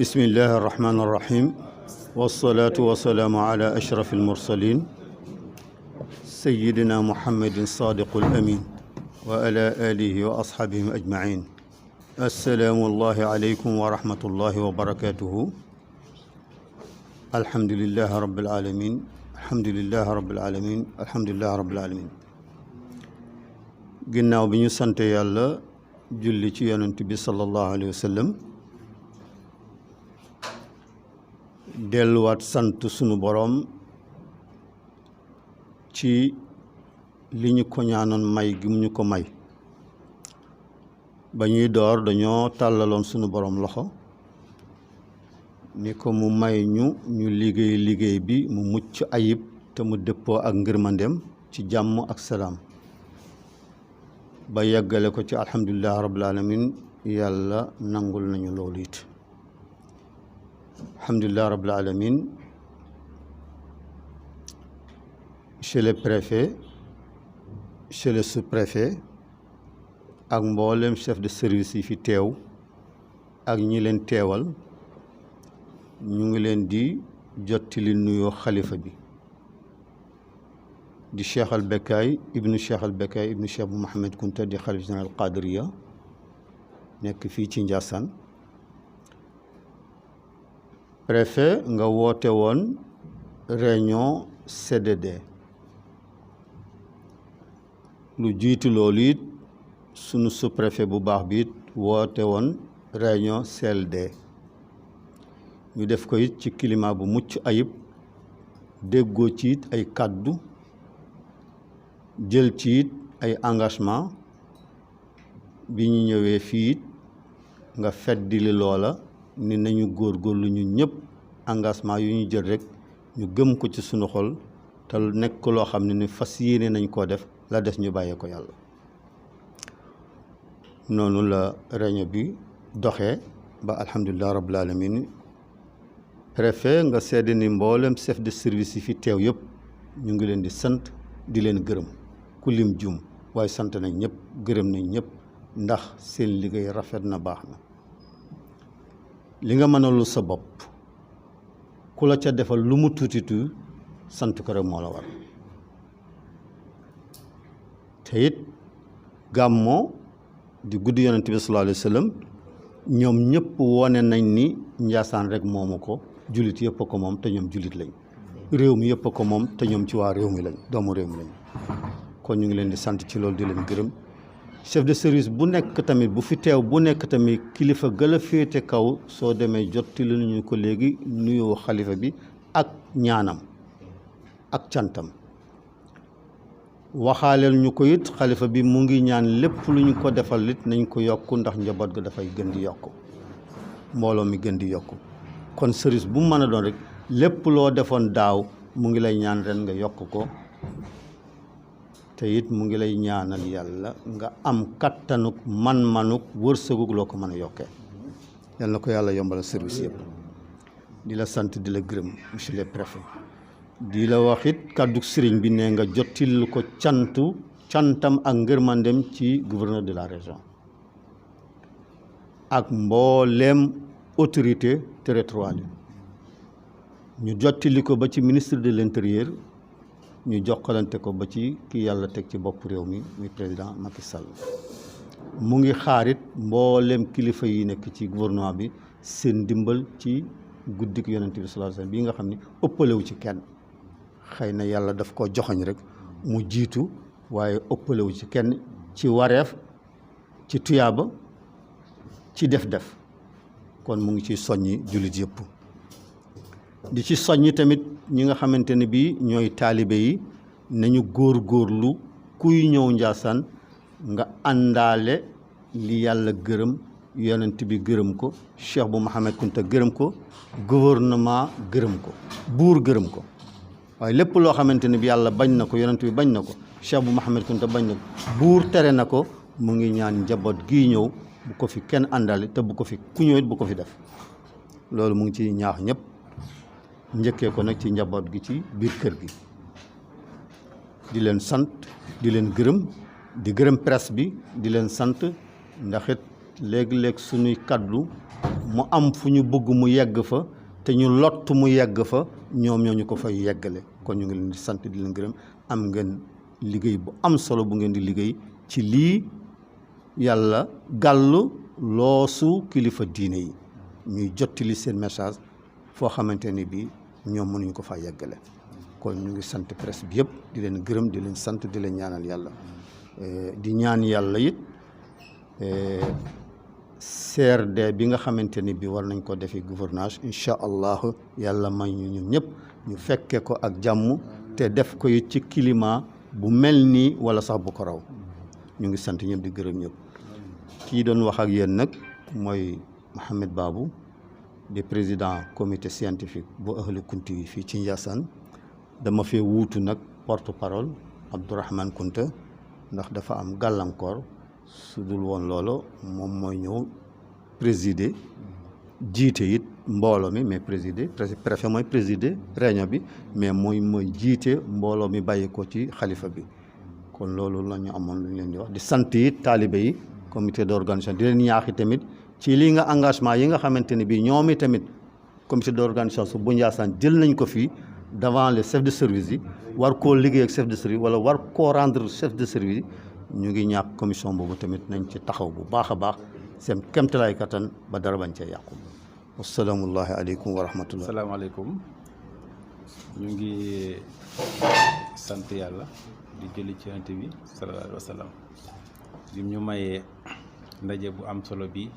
بسم الله الرحمن الرحيم والصلاة والسلام على أشرف المرسلين سيدنا محمد الصادق الأمين وعلى آله وأصحابه أجمعين. السلام الله عليكم ورحمة الله وبركاته. الحمد لله رب العالمين الحمد لله رب العالمين الحمد لله رب العالمين. ginnaaw bi ñu sant yàlla julli ci yonent bi sallallahu alayhi wa sallam delluwaat sant sunu boroom ci li ñu ko ñaanoon may gi mu ñu ko may. ba ñuy door dañoo tàllaloon sunu boroom loxo ni ko mu may ñu liggéey bi mu mucc ayib te mu dëppoo ak ngërmandem ci jàmm ak salaam ba yeggale ko ci alhamdulilah rabbil alamin. yàlla nangul nañu loolu it alhamdulilah rabbil alamin. Chez le préfet, chez le sous-préfet ak mboolem chef de service yi fi teew ak ñi leen teewal ñu ngi leen di jottali nuyoo xalifa bi di Cheikh al Bekkay ibnu Cheikh al Bekkay ibnu Cheikh bu Mohamed Kunta di xalif général Qadiriya nekk fii ci Ndiassane. préfet nga woote woon réunion CDD lu jiitu loolu it sunu sous-préfet bu baax bi it woote woon réunion CLD ñu def ko it ci climat bu mucc ayib déggoo ci it ay kàddu jël ci it ay engagement bi ñu ñëwee fii it nga feddili loola ni nañu góorgóorlu ñu ñëpp engagement yu ñu jël rek ñu gëm ko ci sunu xol te nekk loo xam ne ni fas yéene nañ koo def la des ñu bàyyee ko yàlla. noonu la réunion bi doxee ba alhamdulilah rabbil alamin. préfet nga seede ni mboolem chef de service yi fi teew yëpp ñu ngi leen di sant di leen gërëm ku lim jum waaye sant nañ ñëpp gërëm nañ ñëpp ndax seen liggéey rafet na baax na. li nga mënalul sa bopp ku la ca defal lu mu tuutitu sant ko rek moo la war. te it gàmmoo di guddi yonent bi sallallahu alayhi wa sallam ñoom ñëpp wone nañ ni Ndiassane rek moomu ko jullit yëpp a ko moom te ñoom jullit lañ. réew mi yëpp a ko moom te ñoom ci waa réew mi lañ doomu réew mi lañ. kon ñu ngi leen di sant ci loolu di leen gërëm. chef de service bu nekk tamit bu fi teew bu nekk tamit kilifa gën a féete kaw soo demee jottali nañu ko léegi nuyoo xalifa bi ak ñaanam ak cantam. waxaaleel ñu ko it xalifa bi mu ngi ñaan lépp lu ñu ko defal it nañ ko yokk ndax njaboot ga dafay gën di yokk mbooloo mi gën di yokk. kon service bu mu mën a doon rek lépp loo defoon daaw mu ngi lay ñaan ren nga yokk ko te it mu ngi lay ñaanal yàlla nga am kattanuk man-manuk wërsëguk loo ko mën a yokkee. yal na ko yàlla yombal service yëpp. di la sant di la gërëm monsieur le préfet. di la wax it kàddu sëriñ bi ne nga jottil ko cantam ak ngërmandem ci gouverneur de la région ak mbooleem autorité territoriale ñu jottili ko ba ci ministre de l'intérieur ñu jokkalante ko ba ci ki yàlla teg ci bopp réew mi muy président Macky Sall. mu ngi xaarit mbooleem kilifa yi nekk ci gouvernement bi seen ndimbal ci guddik yonent bi sallallahu alayhi wasallam bi nga xam ne ëppalewu ci kenn. xëy na yàlla daf ko joxoñ rek mu jiitu waaye ëppalewu ci kenn ci wareef ci tuyaaba ci def-def. kon mu ngi ci soññi jullit yëpp di ci soññi tamit ñi nga xamante ne bii ñooy taalibe yi nañu góorgóorlu kuy ñëw Ndiassane nga àndaale li yàlla gërëm yonent bi gërëm ko Cheikh bu Mohamed Kunta gërëm ko gouvernement gërëm ko buur gërëm ko. waaye lépp loo xamante ne bi yàlla bañ na ko yonent bi bañ na ko Cheikh bu Mohamed Kunta bañ na ko buur tere na ko mu ngi ñaan njaboot gii ñëw bu ko fi kenn àndale te bu ko fi ku ñëwit bu ko fi def. loolu mu ngi ci ñaax ñëpp njëkkee ko nag ci njaboot gi ci biir kër gi. di leen sant di leen gërëm di gërëm presse bi di leen sant ndax it léeg-léeg suñuy kaddu mu am fu ñu bëgg mu yegg fa te ñu lott mu yegg fa ñoom ñoo ñu ko fay yeggale kon ñu ngi leen di sant di leen gërëm am ngeen liggéey bu am solo bu ngeen di liggéey ci lii yàlla gàllu loosu kilifa diine yi ñuy jottali seen message foo xamante ni bii ñoom mënuñu ko faa yeggale kon ñu ngi sant presse bi yëpp di leen gërëm di leen sant di leen ñaanal yàlla di ñaan yàlla it CRD bi nga xamante ni bii war nañ ko defi gouvernance incha allah yàlla may ñu ñun ñëpp ñu fekke ko ak jàmm te def ko it ci climat bu mel nii wala sax bu ko raw ñu ngi sant ñëpp di gërëm ñëpp kii doon wax ak yéen nag mooy Mouhamed Babou di président comité scientifique bu Ahlu Kunti yi fii ci Ndiassane dama fee wuutu nag porte parole Abdourahmane Kunta ndax dafa am gàllankoor su dul woon loolu moom mooy ñëw présider jiite it mbooloo mi mais présider préfet mooy présider réunion bi mais mooy jiite mbooloo mi bàyyi ko ci xalifa bi kon loolu la ñu amoon lu ñu leen di wax di sant it taalibe yi comité d'organisation di leen ñaaxi tamit ci lii nga engagement yi nga xamante ne bii ñoom i tamit comité d'organisation bu Ndiassane jël nañ ko fii devant les chefs de service yi war koo liggéey ak chef de service wala war koo rendre chef de service ñu ngi ñàkk commission boobu tamit nañ ci taxaw bu baax a baax seen kéemtalaay kattan ba dara bañ cee yàqu. wasalaamullahi aleykum wa rahmatullah. asalaamaaleykum ñu ngi sant yàlla di jëli ci Yonent bi sallallahu alayhi wa sallam bi ñu mayee ndaje bu am solo bi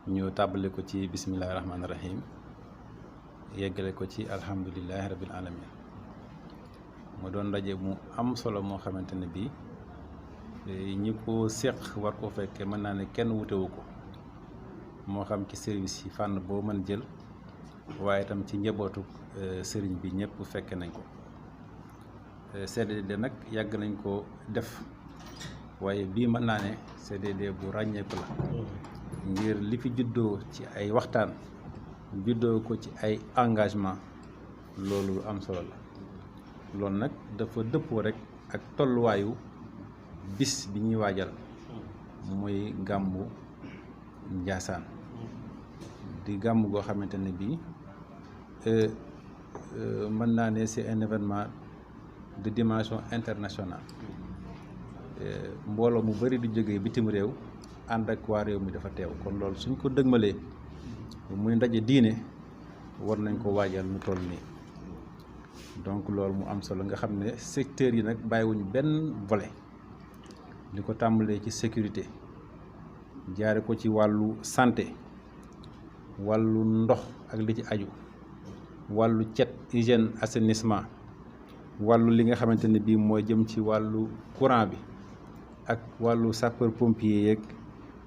ñu tàbbale ko ci bismillahi rahmaani rahim yeggale ko ci alhamdulillahi rabbil alamin mu doon ndaje mu am solo moo xamante ne bii ñi ko séq war ko fekke mën naa ne kenn wutewu ko moo xam ci service yi fànn boo mën jël waaye itam ci njabootu sëriñ bi ñëpp fekke nañ ko CDD nag yàgg nañ ko def waaye bii mën naa ne CDD bu ràññeeku la ngir li fi juddoo ci ay waxtaan juddoo ko ci ay engagement loolu lu am solo la loolu nag dafa dëppoo rek ak tolluwaayu bis bi ñuy waajal muy gàmmu Ndiassane di gàmmu goo xamante ne bii mën naa ne c'est un événement de dimension internationale mbooloo mu bari di jógee bitim réew ànd ak waa réew mi dafa teew kon loolu suñ ko dëgmalee muy ndaje diine war nañ ko waajal mu toll nii donc loolu mu am solo nga xam ne secteurs yi nag bàyyiwuñ benn volet li ko tàmbalee ci sécurité jaare ko ci wàllu santé wàllu ndox ak li ci aju wàllu cet hygiène assainissement wàllu li nga xamante ne bii mooy jëm ci wàllu courant bi ak wàllu sapeur pompier yeeg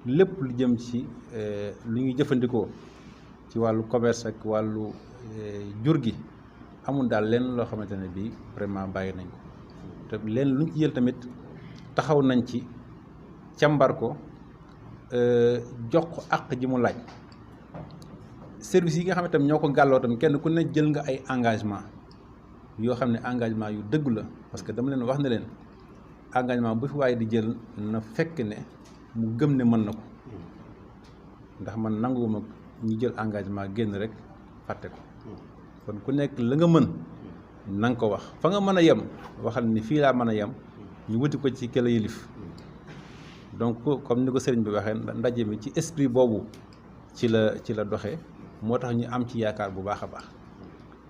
lépp lu jëm ci lu ñuy jëfandikoo ci wàllu commerce ak wàllu jur gi amul daal lenn loo xamante ne bii vraiment bàyyi nañ ko te lenn lu ñu ci jël tamit taxaw nañ ci càmbar ko jox ko àq ji mu laaj service yi nga xam ne tam ñoo ko gàlloo tam kenn ku ne jël nga ay engagement yoo xam ne engagement yu dëgg la parce que dama leen wax ne leen engagement bu fi waaye di jël na fekk ne mu gëm ne mën na ko ndax man nanguwuma ñu jël engagement génn rek fàtte ko kon ku nekk la nga mën na nga ko wax fa nga mën a yem waxal ni fii laa mën a yem ñu wuti ko ci këla yilif donc comme ni ko sëriñ bi waxee ndaje mi ci esprit boobu ci la doxee moo tax ñu am ci yaakaar bu baax a baax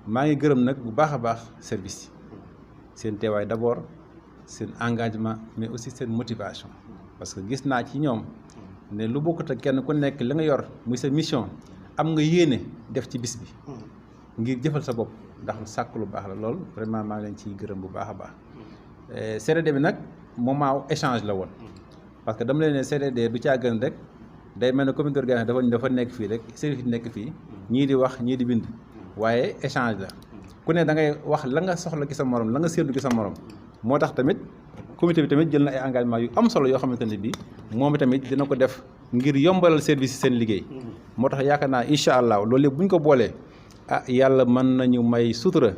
maa ngi gërëm nag bu baax a baax service yi seen teewaay d'abord seen engagement mais aussi seen motivation parce que gis naa ci ñoom ne lu bokkut ak kenn ku nekk li nga yor muy sa mission am nga yéene def ci bis bi ngir jëfal sa bopp ndax sàkk lu baax la lool vraiment maa ngi leen ciy gërëm bu baax a baax CDD bi nag moment échange la woon parce que dama leen ne CDD du caa gën rek day mel ne comité d'organisation dafa nekk fii rek service nekk fii ñii di wax ñii di bind waaye échange la ku ne da ngay wax la nga soxla ci sa morom la nga séentu ci sa morom moo tax tamit comité bi tamit jël na ay engagement yu am solo yoo xamante ne bii moom tamit dina ko def ngir yombalal service yi seen liggéey moo tax yaakaar naa incha allah loolu yëpp bu ñu ko boolee yàlla mën nañu may sutura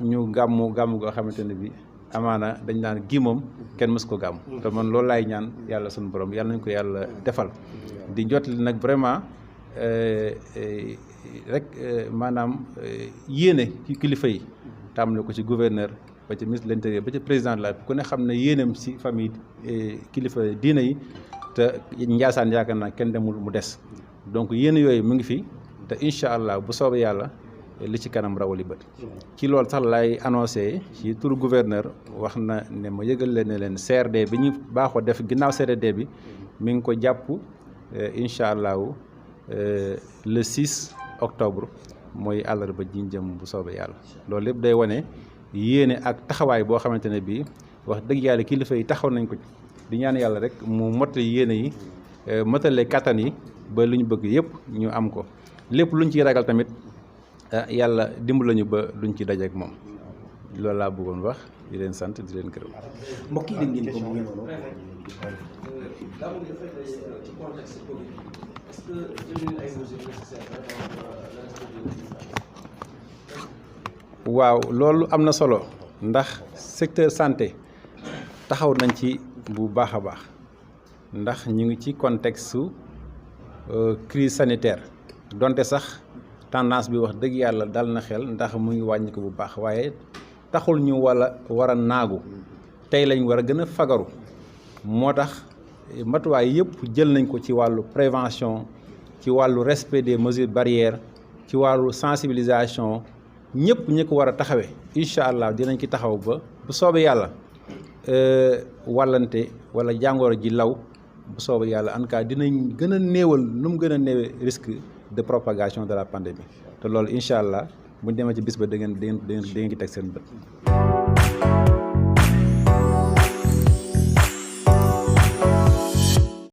ñu gàmmu goo xamante ne bii amaana dañ naan gi moom kenn mës ko gàmm te man loolu laay ñaan yàlla suñu borom yàlla nañ ko yàlla defal di jotali nag vraiment rek maanaam yéene ci kilifa yi tàmbale ko ci gouverneur ba ci ministre de l'intérieur ba ci président de la ku ne xam ne yéenam ci famille kilifa diina yi te Njaasaan yaakaar naa kenn demul mu des donc yéen yooyu mu ngi fi te incha allah bu soobee yàlla li ci kanam rawali bët ci loolu sax lay annoncé ci turu gouverneur wax na ne ma yëgal leen ne leen CRD bi ñu baaxoo def ginnaaw CRD bi mi ngi ko jàpp incha allahu le 6 octobre mooy àllarba ji jëm bu soobee yàlla loolu lépp day wane yéene ak taxawaay boo xamante ne bii wax dëgg yàlla kilifa yi taxaw nañ ko di ñaan yàlla rek mu mottali yéene yi mottale kattan yi ba lu ñu bëgg yëpp ñu am ko lépp luñ ciy ragal tamit yàlla dimbali lañu ba luñ ci dajeek moom loolu laa bëggoon wax di leen sant di leen gërëm. mbokk yi dégg ngeen ko mu ngi noonu. waaw loolu am na solo ndax secteur santé taxaw nañ ci bu baax a baax ndax ñu ngi ci contexte su crise sanitaire donte sax tendance bi wax dëgg yàlla dal na xel ndax mu ngi wàññi ko bu baax waaye taxul ñu war a naagu tey lañ war a gën a fagaru moo tax matuwaay yëpp jël nañ ko ci wàllu prévention ci wàllu respect des mesures barrières ci wàllu sensibilisation ñëpp ñi ko war a taxawee incha allah dinañ ci taxaw ba bu soobee yàlla wàllante wala jàngoro ji law bu soobee yàlla en tout cas dinañ gën a néewal nu mu gën a néewee risque de propagation de la pandémie te loolu incha allah buñ demee ci bis ba da ngeen ci teg seen bët.